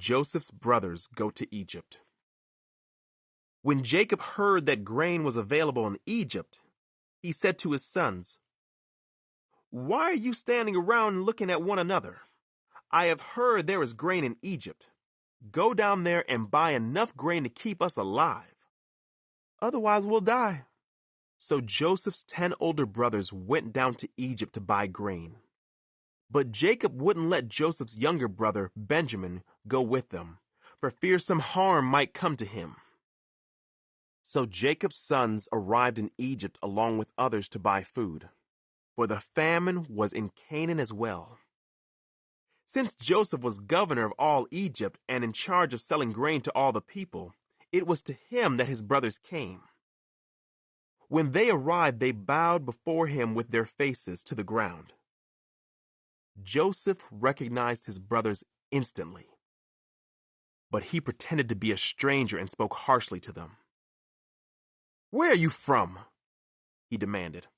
Joseph's brothers go to Egypt. When Jacob heard that grain was available in Egypt, he said to his sons, "Why are you standing around looking at one another? I have heard there is grain in Egypt. Go down there and buy enough grain to keep us alive. Otherwise, we'll die." So Joseph's 10 older brothers went down to Egypt to buy grain. But Jacob wouldn't let Joseph's younger brother, Benjamin, go with them, for fear some harm might come to him. So Jacob's sons arrived in Egypt along with others to buy food, for the famine was in Canaan as well. Since Joseph was governor of all Egypt and in charge of selling grain to all the people, it was to him that his brothers came. When they arrived, they bowed before him with their faces to the ground. Joseph recognized his brothers instantly, but he pretended to be a stranger and spoke harshly to them. "Where are you from?" he demanded.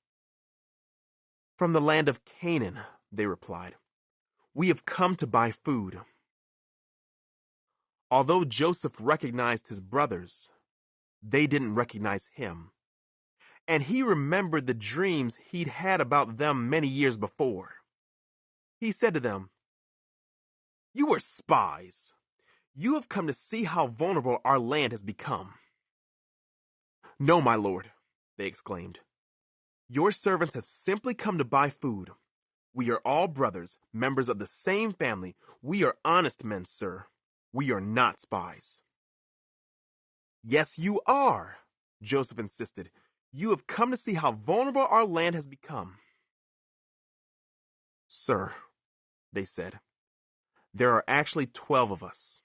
"From the land of Canaan," they replied. "We have come to buy food." Although Joseph recognized his brothers, they didn't recognize him, and he remembered the dreams he'd had about them many years before. He said to them, "You are spies. You have come to see how vulnerable our land has become." "No, my lord," they exclaimed. "Your servants have simply come to buy food. We are all brothers, members of the same family. We are honest men, sir. We are not spies." "Yes, you are," Joseph insisted. "You have come to see how vulnerable our land has become." "Sir," they said, "there are actually 12 of us.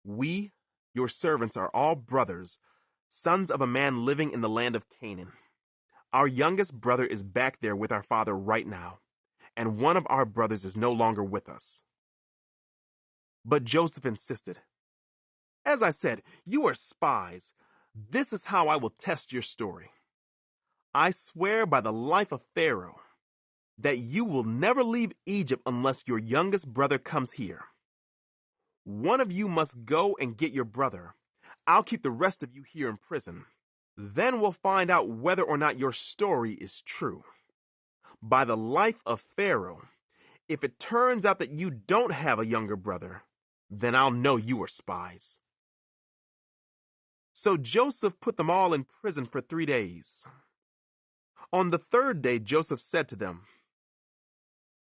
We, your servants, are all brothers, sons of a man living in the land of Canaan. Our youngest brother is back there with our father right now, and one of our brothers is no longer with us." But Joseph insisted, "As I said, you are spies. This is how I will test your story. I swear by the life of Pharaoh that you will never leave Egypt unless your youngest brother comes here. One of you must go and get your brother. I'll keep the rest of you here in prison. Then we'll find out whether or not your story is true. By the life of Pharaoh, if it turns out that you don't have a younger brother, then I'll know you are spies." So Joseph put them all in prison for 3 days. On the third day, Joseph said to them,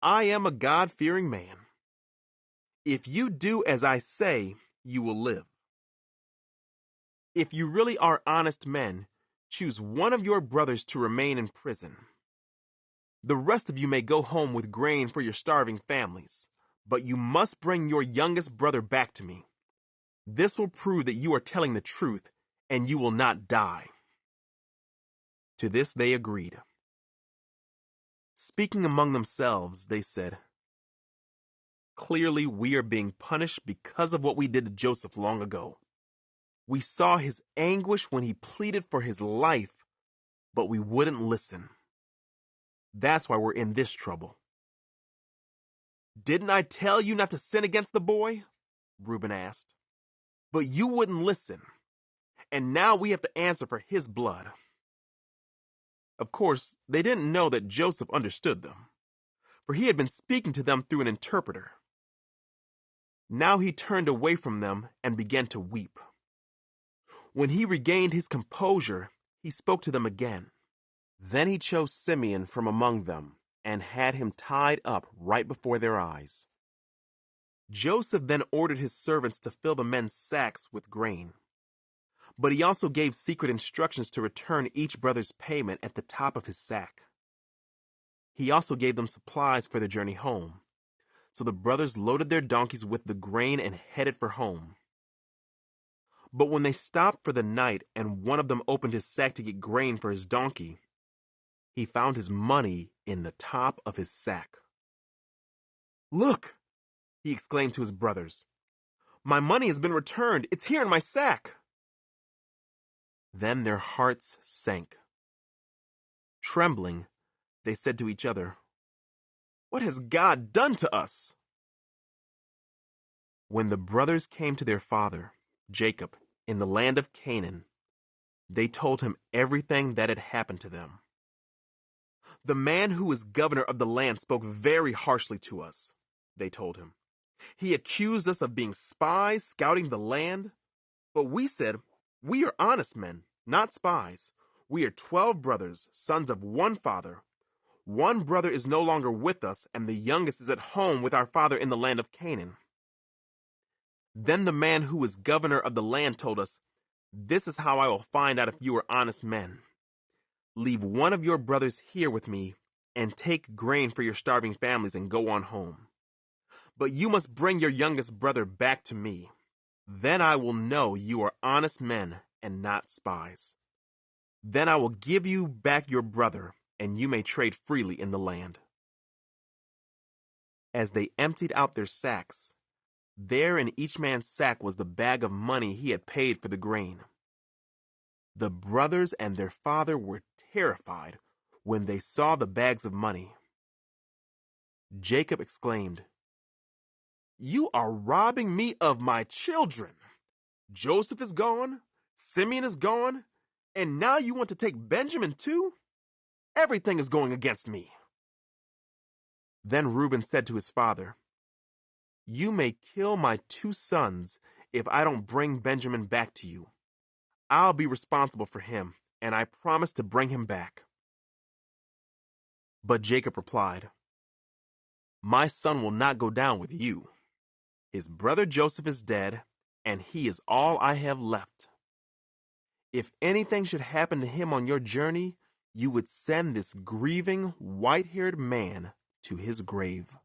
"I am a God-fearing man. If you do as I say, you will live. If you really are honest men, choose one of your brothers to remain in prison. The rest of you may go home with grain for your starving families, but you must bring your youngest brother back to me. This will prove that you are telling the truth, and you will not die." To this they agreed. Speaking among themselves, they said, "Clearly we are being punished because of what we did to Joseph long ago. We saw his anguish when he pleaded for his life, but we wouldn't listen. That's why we're in this trouble." "Didn't I tell you not to sin against the boy?" Reuben asked. "But you wouldn't listen, and now we have to answer for his blood." Of course, they didn't know that Joseph understood them, for he had been speaking to them through an interpreter. Now he turned away from them and began to weep. When he regained his composure, he spoke to them again. Then he chose Simeon from among them and had him tied up right before their eyes. Joseph then ordered his servants to fill the men's sacks with grain. But he also gave secret instructions to return each brother's payment at the top of his sack. He also gave them supplies for the journey home. So the brothers loaded their donkeys with the grain and headed for home. But when they stopped for the night and one of them opened his sack to get grain for his donkey, he found his money in the top of his sack. "Look!" he exclaimed to his brothers. "My money has been returned. It's here in my sack." Then their hearts sank. Trembling, they said to each other, "What has God done to us?" When the brothers came to their father, Jacob, in the land of Canaan, they told him everything that had happened to them. The man who is governor of the land spoke very harshly to us, they told him. He accused us of being spies scouting the land, but we said, we are honest men, not spies. We are 12 brothers, sons of one father. One brother is no longer with us, and the youngest is at home with our father in the land of Canaan. Then the man who was governor of the land told us, this is how I will find out if you are honest men. Leave one of your brothers here with me, and take grain for your starving families and go on home. But you must bring your youngest brother back to me. Then I will know you are honest men and not spies. Then I will give you back your brother, and you may trade freely in the land. As they emptied out their sacks, there in each man's sack was the bag of money he had paid for the grain. The brothers and their father were terrified when they saw the bags of money. Jacob exclaimed, "You are robbing me of my children. Joseph is gone, Simeon is gone, and now you want to take Benjamin too? Everything is going against me." Then Reuben said to his father, "You may kill my 2 sons if I don't bring Benjamin back to you. I'll be responsible for him, and I promise to bring him back." But Jacob replied, "My son will not go down with you. His brother Joseph is dead, and he is all I have left. If anything should happen to him on your journey, you would send this grieving, white-haired man to his grave."